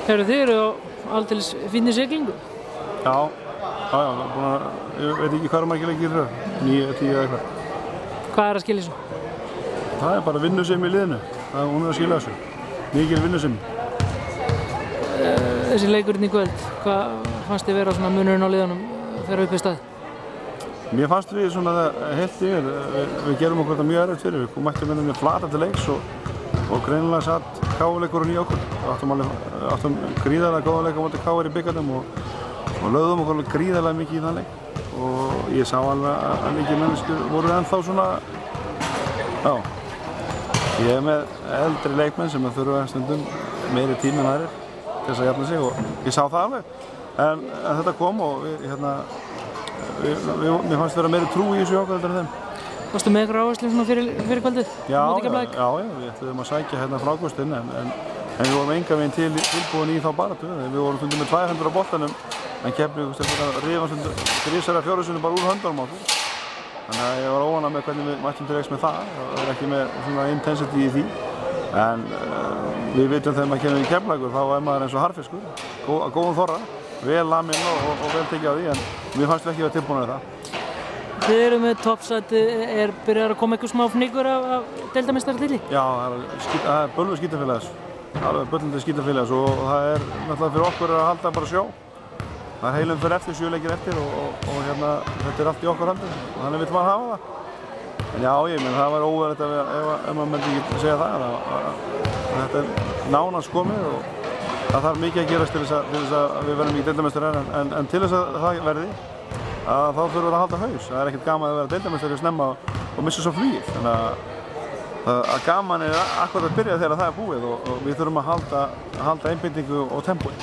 Þið eru á aldeilis fínni siglingu. Já, ég veit ekki hvað margir leikir eru, 9, 10 eða eitthvað. Hvað að skilja svo? Það bara vinnusemi í liðinu, hún að skilja þessu. Mikil vinnusemi. Þessi leikurinn í kvöld, hvað fannst þið vera svona munurinn á liðunum þegar upp í stað? Mér fannst við svona heilt yfir, við gerum okkur þetta mjög erfitt fyrir, við mættum henni flata til leiks og greinilega satt KR-leikurinn í okkur. Við áttum gríðarlega góða leik á móti KR í bikarnum og lögðum okkur gríðarlega mikið í þann leik. Og ég sá alveg að mikið menneskur voru ennþá svona, já, ég er með eldri leikmenn sem þurfa stundum meiri tíma en aðrir til þess að jafna sig og ég sá það alveg. En þetta kom og mér fannst vera meiri trú í þessu okkar heldur en þeim. Varstu með eitthvað áherslu svona fyrir kvöldið? Já, við ætlum að sækja hérna frákostinn en við vorum engan veginn tilbúin í þá baráttu. Við vorum stundum með 2 hendur á boltanum en Keflavík rifa stundum þrisvar eða 4 sinnum bara úr höndunum á okkur. Þannig að ég var óánægður með hvernig við mættum til leiks með það. Það er ekki með svona intensity í því. En við vitum þegar maður kemur í Keflavíkur þá er maður eins og harðfiskur, góðum þorra, vel laminn og vel tekið á því en mér fannst við ekki vera tilbúinir í það. Þið eru með toppsæti, byrjar að koma eitthvað smá fnykur af deildarmeistaratitli? Já, það er bölvur skítafélags, alveg böllandi skítafélags og það er náttúrulega fyrir okkur að halda bara sjó. Það er heilum fyrir eftir, 7 leikir eftir og þetta er allt í okkar höndum og þannig vill maður hafa það. En já, það var óverðilegt ef maður myndi ekki segja það að þetta er nánast komið og það þarf mikið að gerast til þess að við verðum ekki deildarmeistarar en til þess að það verði þá þurfum við að halda haus. Það er ekkert gaman að vera deildarmeistari snemma og missa svo flugið. Þannig að gaman er akkúrat að byrja þegar það er búið og við þurfum að halda einbeitingu og tempói.